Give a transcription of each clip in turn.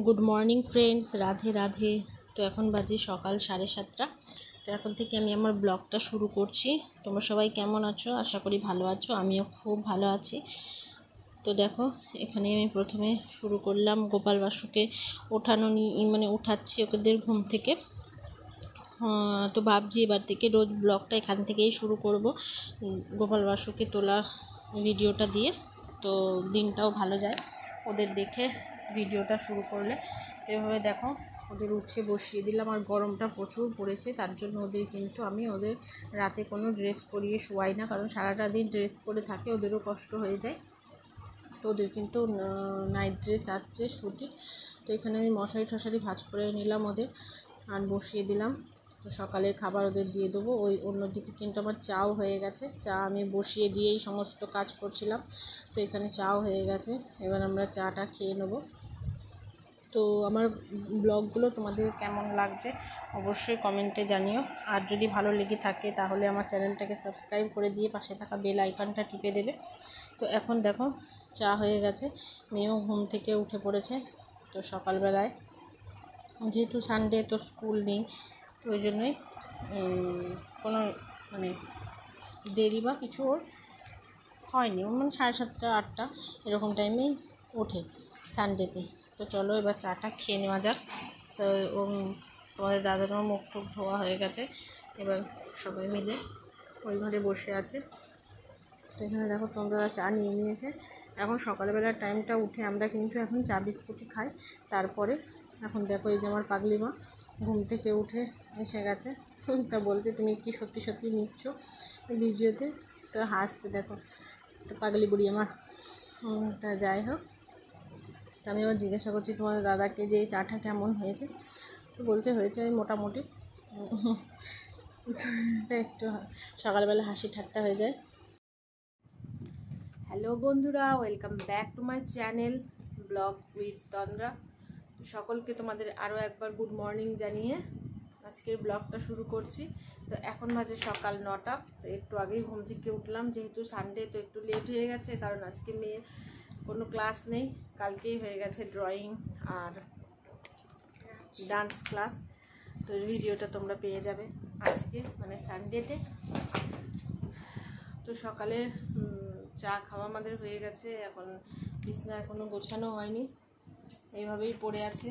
Good morning friends, Radhe Radhe. তো এখন বাজে সকাল 7:30। তো এখন থেকে আমি আমার ব্লগটা শুরু করছি। তোমরা সবাই কেমন আছো? আশা করি ভালো আছো, আমিও খুব ভালো আছি। তো দেখো, এখানে আমি প্রথমে শুরু করলাম গোপাল বাসুকে ওঠানো উঠাচ্ছি ওদের ঘুম থেকে। তো ভাবছি এবার থেকে রোজ ব্লগটা এখান থেকেই শুরু করব, গোপাল বাসুকে তোলার ভিডিওটা দিয়ে। তো দিনটাও ভালো যায় ওদের দেখে ভিডিওটা শুরু করলে। তো এভাবে দেখো ওদের উঠে বসিয়ে দিলাম। আর গরমটা প্রচুর পড়েছে, তার জন্য আমি ওদের রাতে কোনো ড্রেস পরিয়ে শোয়াই না, কারণ সারাটা দিন ড্রেস পরে থাকে, ওদেরও কষ্ট হয়ে যায়। তো ওদের কিন্তু নাইট ড্রেস আছে শুতে। তো এখানে আমি মশারি টশারি ভাঁজ করে নিলাম ওদের, আর বসিয়ে দিলাম। তো সকালের খাবার ওদের দিয়ে দেবো। অন্যদিকে কিন্তু আমার চাও হয়ে গেছে, চা আমি বসিয়ে দিয়েই সমস্ত কাজ করছিলাম। তো এখানে চাও হয়ে গেছে, এবার আমরা চাটা খেয়ে নেব। তো আমার ব্লগগুলো তোমাদের কেমন লাগছে অবশ্যই কমেন্টে জানিও। আর যদি ভালো লেগে থাকে তাহলে আমার চ্যানেলটাকে সাবস্ক্রাইব করে দিয়ে পাশে থাকা বেল আইকনটা টিপে দেবে। তো এখন দেখো চা হয়ে গেছে, মেয়েও ঘুম থেকে উঠে পড়েছে। তো সকালবেলায় যেহেতু সানডে, তো স্কুল নেই, তো ওই জন্যই কোনো দেরি বা কিছু ওর হয়নি। ও 7:30 8টা এরকম টাইমেই ওঠে সানডেতে। তো চলো এবার চাটা খেয়ে নেওয়া যাক। তো তোমাদের দাদারও মুখ টুক ধোয়া হয়ে গেছে, এবার সবাই মিলে ওই ঘরে বসে আছে। তো এখানে দেখো তোমরা চা নিয়ে নিয়েছে। এখন সকালবেলার টাইমটা উঠে আমরা কিন্তু এখন চা বিস্কুটই খাই। তারপরে এখন দেখো এই যে আমার পাগলি মা ঘুম থেকে উঠে এসে গেছে। তা বলছে তুমি কি সত্যি সত্যি নিচ্ছ ভিডিওতে? তো হাসছে দেখো, তো পাগলি বুড়ি আমার। তা যাই হোক, তো আমি আবার জিজ্ঞাসা করছি তোমাদের দাদাকে যে এই চাটা কেমন হয়েছে। তো বলতে হয়েছে ওই মোটামুটি। একটু সকালবেলা হাসি ঠাট্টা হয়ে যায়। হ্যালো বন্ধুরা, welcome back to my channel blog with Tandra. সকলকে তোমাদের আরও একবার গুড মর্নিং জানিয়ে আজকের ব্লগটা শুরু করছি। তো এখন বাজে সকাল 9টা। তো একটু আগেই ঘুম থেকে উঠলাম, যেহেতু সানডে তো একটু লেট হয়ে গেছে, কারণ আজকে মেয়ের কোনো ক্লাস নেই। কালকেই হয়ে গেছে ড্রয়িং আর ডান্স ক্লাস। তো ভিডিওটা তোমরা পেয়ে যাবে আজকে সানডেতে। তো সকালে চা খাওয়া আমাদের হয়ে গেছে। এখন বিছনা এখনও গোছানো হয়নি, এইভাবেই পড়ে আছে,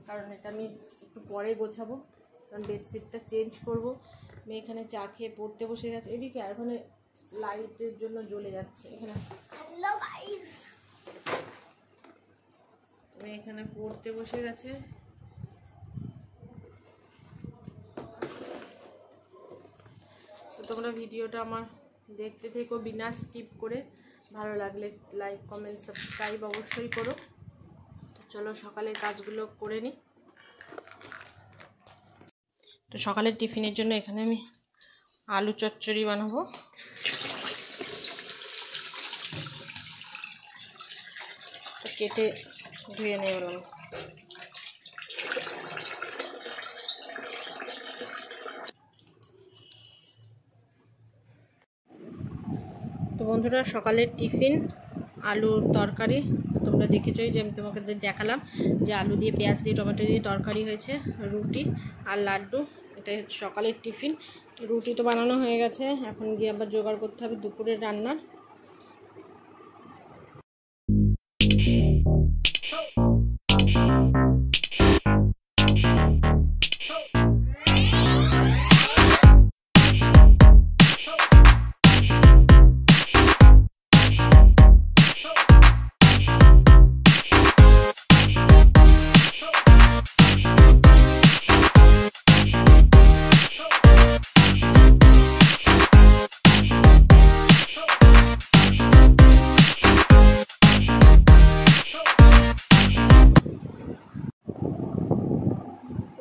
কারণ এটা আমি একটু পরে গোছাবো, কারণ বেডশিটটা চেঞ্জ করব। মেয়ে এখানে চা খেয়ে পড়তে বসে গেছে। এদিকে এখন লাইটের জন্য জ্বলে যাচ্ছে এখানে। হ্যালো গাইস, মেয়ে এখানে পড়তে বসে গেছে। তো তোমরা ভিডিওটা আমার দেখতে থেকো বিনা স্কিপ করে। ভালো লাগলে লাইক কমেন্ট সাবস্ক্রাইব অবশ্যই করো। চলো সকালের কাজগুলো করে নিই। তো সকালের টিফিনের জন্য এখানে আমি আলু চচ্চড়ি বানাবো। কেটে ধুয়ে নিয়ে গেলাম। তো বন্ধুরা, সকালের টিফিন আলুর তরকারি। তোমরা দেখেছোই যে আমি তোমাকে দেখালাম যে আলু দিয়ে পেঁয়াজ দিয়ে টমেটো দিয়ে তরকারি হয়েছে, রুটি আর লাড্ডু। এটা সকালের টিফিন। তো রুটি তো বানানো হয়ে গেছে, এখন গিয়ে আবার জোগাড় করতে হবে দুপুরের রান্নার।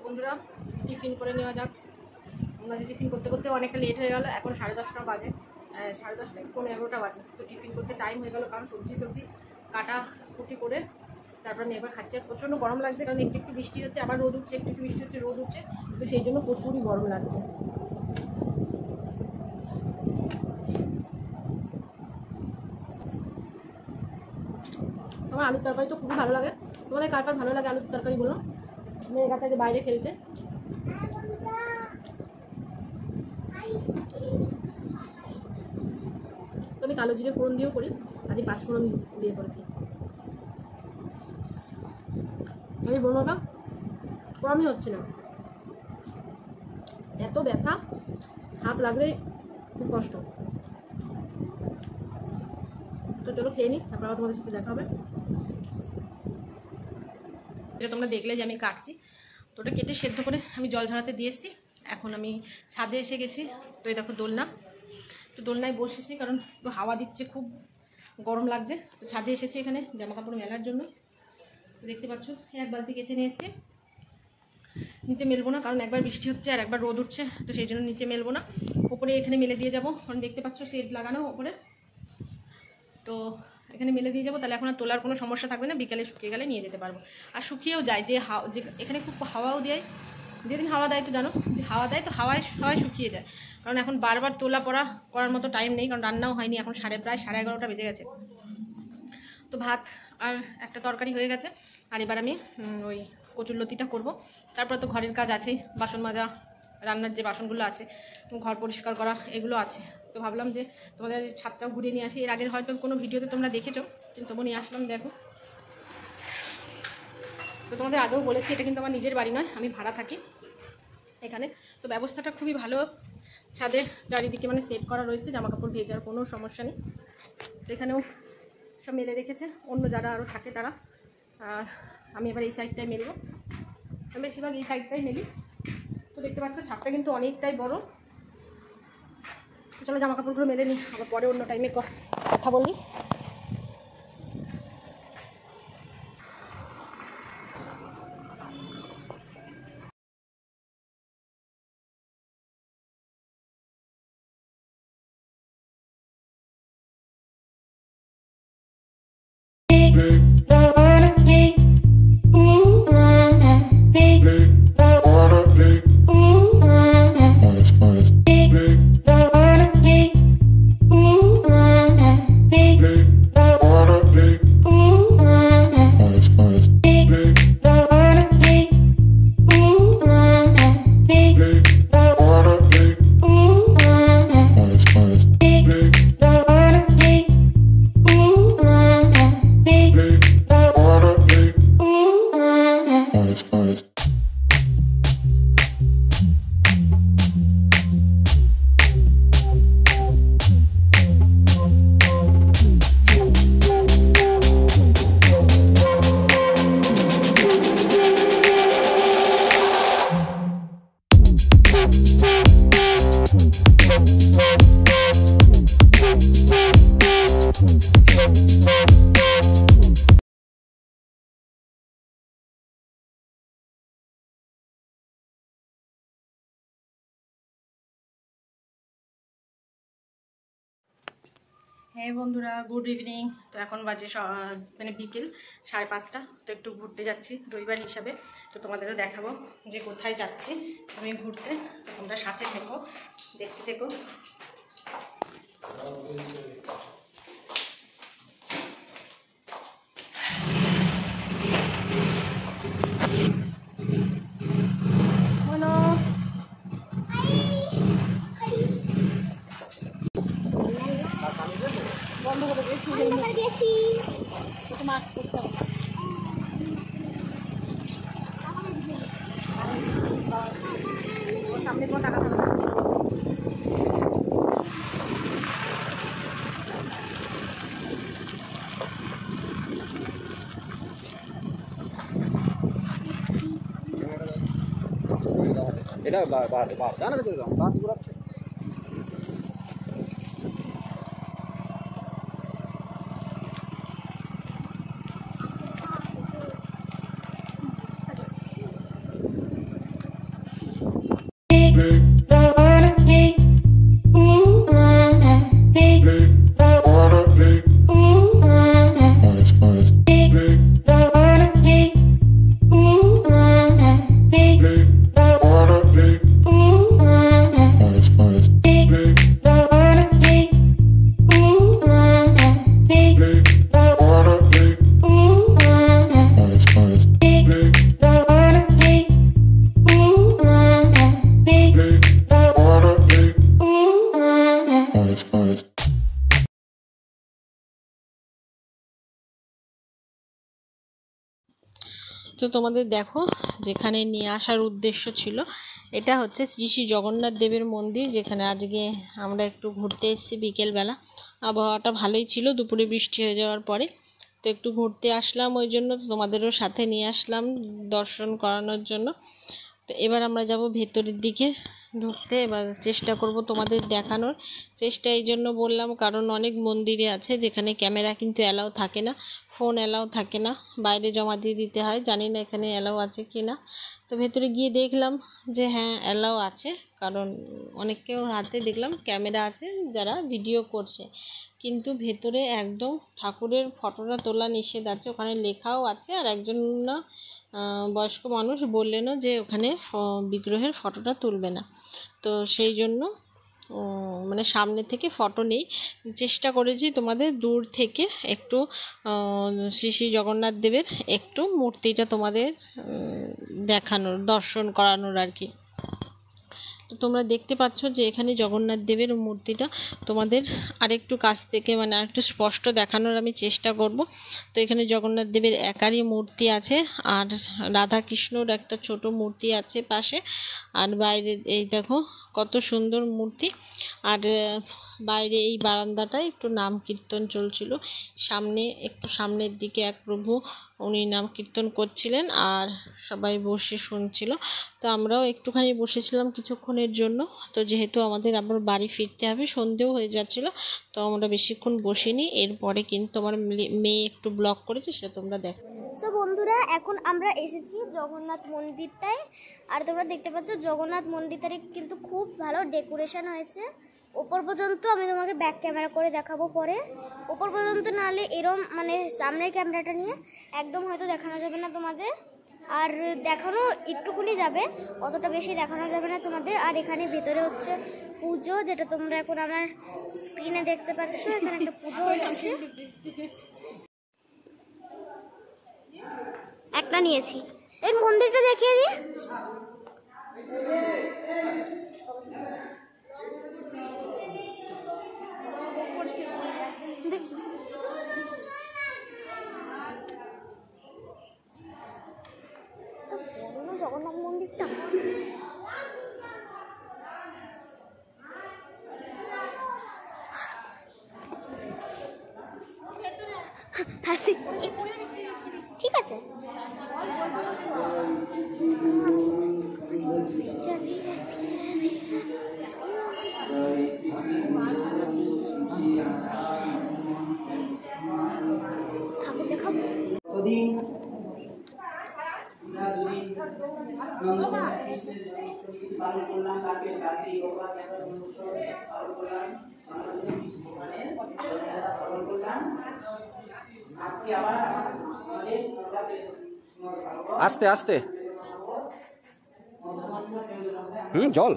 বন্ধুরা, টিফিন করে নেওয়া যাক। আমরা যে টিফিন করতে করতে অনেকটা লেট হয়ে গেল। এখন 10:30 বাজে, 10:30 11টা বাজে। তো টিফিন করতে টাইম হয়ে গেল, কারণ সবজি কাটা কুটি করে তারপর আমি এবার খাচ্ছি। প্রচণ্ড গরম লাগছে, কারণ একটু একটু বৃষ্টি হচ্ছে, আবার রোদ উঠছে, একটু একটু বৃষ্টি হচ্ছে, রোদ উঠছে। তো সেই জন্য প্রচুরই গরম লাগছে। আমার আলুর তরকারি তো খুবই ভালো লাগে। তোমাদের কার কার ভালো লাগে আলুর তরকারি বলো। মেয়ে কাছে বাইরে খেলতে। তো আমি কালো জিরে ফোড়ন দিয়েও করি, আজকে 5 ফোড়ন দিয়ে করেছি। এই বোনটা কমই হচ্ছে না, এত ব্যথা, হাত লাগলে খুব কষ্ট। তো চলো খেয়ে নিই, তারপর তোমাদের সাথে দেখা হবে। এটা তোমরা দেখলে যে আমি কাটছি, তো ওটা কেটে সেদ্ধ করে আমি জল ঝরাতে দিয়ে এসেছি। এখন আমি ছাদে এসে গেছি। তো এই দেখো দোলনা, তো দোলনায় বসেছি কারণ একটু হাওয়া দিচ্ছে, খুব গরম লাগছে। তো ছাদে এসেছি এখানে জামা কাপড় মেলার জন্য। দেখতে পাচ্ছ এক বালতি কেচে নিয়ে এসেছি। নিচে মেলবো না কারণ একবার বৃষ্টি হচ্ছে আর একবার রোদ উঠছে, তো সেই জন্য নিচে মেলবো না, ওপরে এখানে মেলে দিয়ে যাবো। কারণ দেখতে পাচ্ছ সেট লাগানো ওপরে, তো এখানে মেলে দিয়ে যাবো। তাহলে এখন আর তোলার কোনো সমস্যা থাকবে না, বিকালে শুকিয়ে গেলে নিয়ে যেতে পারবো। আর শুকিয়েও যায়, যে এখানে খুব হাওয়াও দেয়, যেদিন হাওয়া দেয় তো জানো যে হাওয়া দেয়, তো হাওয়ায় শুকিয়ে যায়। কারণ এখন বারবার তোলা পড়া করার মতো টাইম নেই, কারণ রান্নাও হয়নি, এখন প্রায় 11:30 বেজে গেছে। তো ভাত আর একটা তরকারি হয়ে গেছে, আর এবার আমি ওই কচুরলতিটা করবো। তারপরে তো ঘরের কাজ আছে, বাসন মাজা, রান্নার যে বাসনগুলো আছে, ঘর পরিষ্কার করা, এগুলো আছে। তো ভাবলাম যে তোমাদের ছাদটাও ঘুরিয়ে নিয়ে আসি। এর আগের হয়তো কোনো ভিডিওতে তোমরা দেখেছো, কিন্তু তবু নিয়ে আসলাম। দেখো, তো তোমাদের আগেও বলেছি এটা কিন্তু আমার নিজের বাড়ি নয়, আমি ভাড়া থাকি এখানে। তো ব্যবস্থাটা খুবই ভালো, ছাদের চারিদিকে মানে সেট করা রয়েছে, জামাকাপড় ভেজার কোনো সমস্যা নেই। তো এখানেও সব মেলে রেখেছে অন্য যারা আরও থাকে তারা। আর আমি এবার এই সাইডটাই মেলবো, আমি বেশিরভাগ এই সাইডটাই মেলি। তো দেখতে পাচ্ছ ছাদটা কিন্তু অনেকটাই বড়। চলো জামা কাপড়গুলো মেলে নিই, আবার পরে অন্য টাইমে কথা বলি। হ্যাঁ বন্ধুরা, গুড ইভিনিং। তো এখন বাজে মানে বিকেল 5:30। তো একটু ঘুরতে যাচ্ছি রবিবার হিসাবে। তো তোমাদেরও দেখাবো যে কোথায় যাচ্ছি আমি ঘুরতে। তো তোমরা সাথে থেকো, দেখতে থেকো। বন্ধ করে দিয়েছি, মাস্ক করতে হবে। সামনে কোনো টাকা থাকবে এটা জানা যাচ্ছে তো তোমাদের দেখো যেখানে নিয়ে আসার উদ্দেশ্য ছিল, এটা হচ্ছে শ্রী শ্রী জগন্নাথ দেবের মন্দির, যেখানে আজকে আমরা একটু ঘুরতে এসেছি বিকেলবেলা। আবহাওয়াটা ভালোই ছিল, দুপুরে বৃষ্টি হয়ে যাওয়ার পরে তো একটু ঘুরতে আসলাম, ওই জন্য তোমাদেরও সাথে নিয়ে আসলাম দর্শন করানোর জন্য। তো এবার আমরা যাব ভেতরের দিকে ঢুকতে, এবার চেষ্টা করব তোমাদের দেখানোর। চেষ্টা এই জন্য বললাম কারণ অনেক মন্দিরে আছে যেখানে ক্যামেরা কিন্তু অ্যালাউ থাকে না, ফোন অ্যালাউ থাকে না, বাইরে জমা দিয়ে দিতে হয়। জানি না এখানে অ্যালাউ আছে কি না। তো ভেতরে গিয়ে দেখলাম যে হ্যাঁ অ্যালাউ আছে, কারণ অনেকেও হাতে দেখলাম ক্যামেরা আছে যারা ভিডিও করছে, কিন্তু ভেতরে একদম ঠাকুরের ফটোটা তোলা নিষেধ আছে, ওখানে লেখাও আছে। আর একজন না বয়স্ক মানুষ বললেনও যে ওখানে বিগ্রহের ফটোটা তুলবে না। তো সেই জন্য মানে সামনে থেকে ফটো নেই। চেষ্টা করেছি তোমাদের দূর থেকে একটু শ্রী শ্রী জগন্নাথ দেবের একটু মূর্তিটা তোমাদের দেখানোর, দর্শন করানোর আর কি। তো তোমরা দেখতে পাচ্ছ যে এখানে জগন্নাথ দেবের মূর্তিটা তোমাদের আরেকটু কাছ থেকে মানে আরেকটু স্পষ্ট দেখানোর আমি চেষ্টা করব। তো এখানে জগন্নাথ দেবের একারই মূর্তি আছে, আর রাধা কৃষ্ণর একটা ছোট মূর্তি আছে পাশে। আর বাইরে এই দেখো কত সুন্দর মূর্তি। আর বাইরে এই বারান্দাটায় একটু নাম কীর্তন চলছিল, সামনে একটু সামনের দিকে এক প্রভু উনি নাম কীর্তন করছিলেন আর সবাই বসে শুনছিল। তো আমরাও একটুখানি বসেছিলাম কিছুক্ষণের জন্য। তো যেহেতু আমাদের আবার বাড়ি ফিরতে হবে, সন্ধেও হয়ে যাচ্ছিল, তো আমরা বেশিক্ষণ বসিনি। এরপরে কিন্তু আমার মেয়ে একটু ব্লগ করেছে, সেটা তোমরা দেখো। তো বন্ধুরা এখন আমরা এসেছি জগন্নাথ মন্দিরটায়, আর তোমরা দেখতে পাচ্ছ জগন্নাথ মন্দিরটারে কিন্তু খুব ভালো ডেকোরেশন হয়েছে। ওপর পর্যন্ত আমি তোমাকে ব্যাক ক্যামেরা করে দেখাবো পরে। ওপর পর্যন্ত নাহলে এরম মানে সামনের ক্যামেরাটা নিয়ে একদম হয়তো দেখানো যাবে না তোমাদের, আর দেখানো একটুকুনি যাবে, অতটা বেশি দেখানো যাবে না তোমাদের। আর এখানে ভেতরে হচ্ছে পুজো, যেটা তোমরা এখন আমার স্ক্রিনে দেখতে পাচ্ছ। এখানে একটা পুজো হচ্ছে, একটা নিয়েছি। এই মন্দিরটা দেখিয়ে দিই। দেখি জগন্নাথ মন্দিরটা ঠিক আছে। ঠাকুর দেখাবো। আস্তে আস্তে জল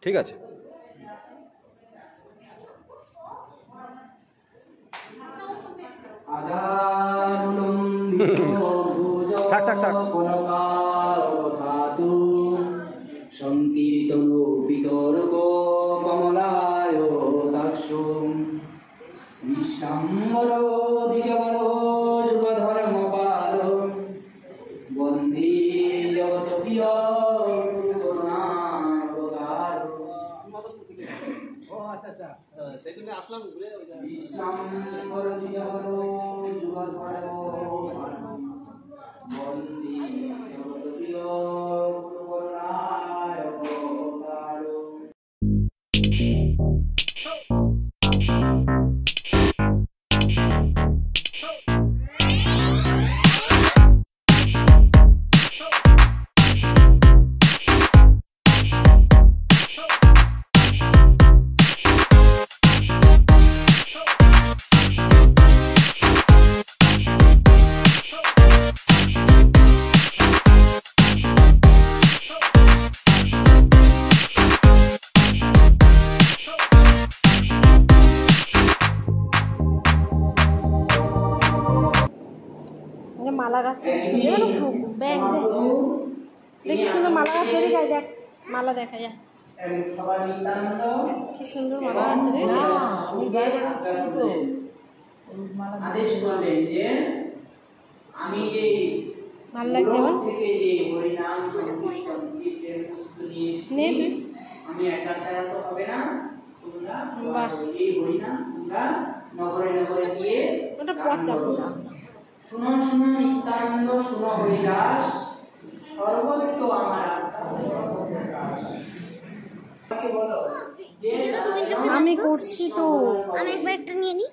ঠিক আছে। থাক থাক থাক। সংকীর্তনো বিতর্ক কমলায় দাক্ষম বিশ্বাম্বর দ্বিজবর যুগধর্মপাল বন্দে জগৎ প্রিয় করুণাবতার। সেই জন্য আসলাম বিশ্বাম্বর দ্বিজবর যুগধর্মপাল বন্দে জগৎ প্রিয় মালা গাচ্ছে ব্যাগ দেখি সুন্দর মালা গাচ্ছে, দেখায় দেখ মালা দেখা যায় কি সুন্দর মালা গাচ্ছে, দেখেছিস? ভালো লাগছে বল থেকে যে হরিনাম সংকীর্তন কীর্তনের পুস্তক নিয়ে এসেছি। নে তুই। আমি একা ছাড়া তো হবে না, তোমরা বাহ। এই হরিনাম তোমরা নগরে নগরে গিয়ে ওটা গান পচা করো। পুরো। শুনো শুনো নিত্যানন্দ শুনো হরিদাস, সর্বত্র আমার আত্মা। তাকে বলো যে ভিডিওটা তুমি একটু আমি করছি তো। আমি একবার একটা নিয়ে নিই।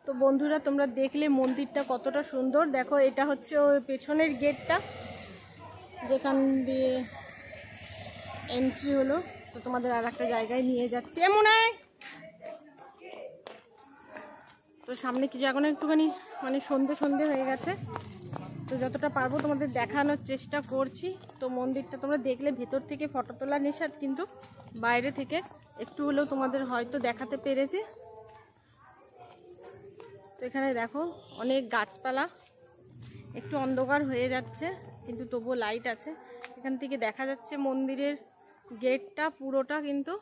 তো বন্ধুরা তোমরা দেখলে মন্দিরটা কতটা সুন্দর। দেখো এটা হচ্ছে ওই পেছনের গেটটা যেখান দিয়ে এন্ট্রি হলো। তো তোমাদের আর একটা জায়গায় নিয়ে যাচ্ছে এমন। তো সামনে কিছু এখন একটুখানি মানে সন্ধে সন্ধে হয়ে গেছে, তো যতটা পারবো তোমাদের দেখানোর চেষ্টা করছি। তো মন্দিরটা তোমরা দেখলে ভেতর থেকে ফটো তোলা নিষেধ, কিন্তু বাইরে থেকে একটু হলেও তোমাদের হয়তো দেখাতে পেরেছি। তো এখানে দেখো অনেক গাছপালা, একটু অন্ধকার হয়ে যাচ্ছে কিন্তু তবুও লাইট আছে। এখান থেকে দেখা যাচ্ছে মন্দিরের গেটটা পুরোটা কিন্তু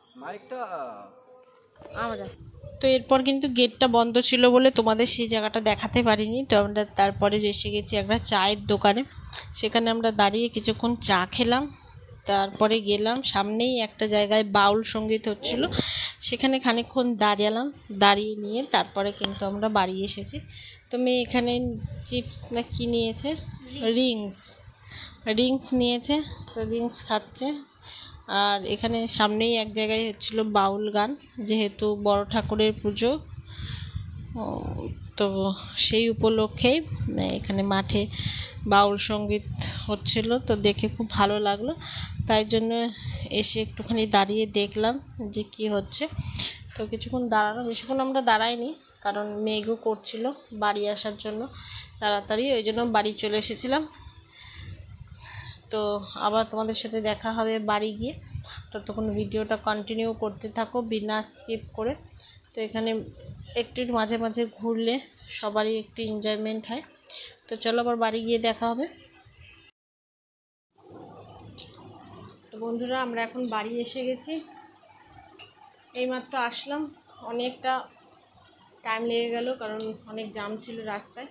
আওয়াজ আছে। তো এরপর কিন্তু গেটটা বন্ধ ছিল বলে তোমাদের সেই জায়গাটা দেখাতে পারিনি। তো আমরা তারপরে এসে গেছি একটা চায়ের দোকানে, সেখানে আমরা দাঁড়িয়ে কিছুক্ষণ চা খেলাম। তারপরে গেলাম সামনেই একটা জায়গায় বাউল সঙ্গীত হচ্ছিল, সেখানে খানিকক্ষণ দাঁড়ালাম, দাঁড়িয়ে নিয়ে তারপরে কিন্তু আমরা বাড়ি এসেছি। তো মেয়ে এখানে চিপস না কি নিয়েছে, রিংস নিয়েছে, তো রিংস খাচ্ছে। আর এখানে সামনেই এক জায়গায় হচ্ছিল বাউল গান, যেহেতু বড় ঠাকুরের পুজো, তো সেই উপলক্ষেই এখানে মাঠে বাউল সঙ্গীত হচ্ছিল। তো দেখে খুব ভালো লাগলো, তাই জন্য এসে একটুখানি দাঁড়িয়ে দেখলাম যে কি হচ্ছে। তো কিছুক্ষণ দাঁড়ানো, বেশিক্ষণ আমরা দাঁড়াইনি কারণ মেঘও করছিল বাড়ি আসার জন্য তাড়াতাড়ি, ওই জন্য বাড়ি চলে এসেছিলাম। তো আবার তোমাদের সাথে দেখা হবে বাড়ি গিয়ে, ততক্ষণ ভিডিওটা কন্টিনিউ করতে থাকো বিনা স্কিপ করে। তো এখানে একটু মাঝে মাঝে ঘুরলে সবারই একটু এনজয়মেন্ট হয়। তো চলো আবার বাড়ি গিয়ে দেখা হবে। তো বন্ধুরা আমরা এখন বাড়ি এসে গেছি, এইমাত্র আসলাম। অনেকটা টাইম লেগে গেল কারণ অনেক জ্যাম ছিল রাস্তায়।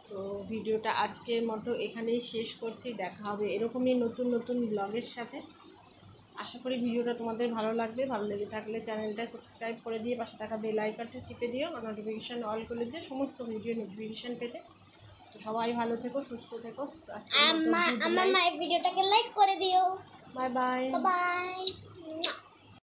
তো ভিডিওটা আজকের মতো এখানেই শেষ করছি, দেখা হবে এরকমই নতুন নতুন ব্লগের সাথে। আশা করি ভিডিওটা তোমাদের ভালো লাগবে। ভালো লেগে থাকলে চ্যানেলটা সাবস্ক্রাইব করে দিয়ে পাশে থাকা বেল আইকনটা টিপে দিও, আর নোটিফিকেশান অল করে দিও সমস্ত ভিডিও নোটিফিকেশান পেতে। তো সবাই ভালো থেকো, সুস্থ থেকো। তো আজকে আমার মায়ের ভিডিওটাকে লাইক করে দিও। Bye bye. বাই।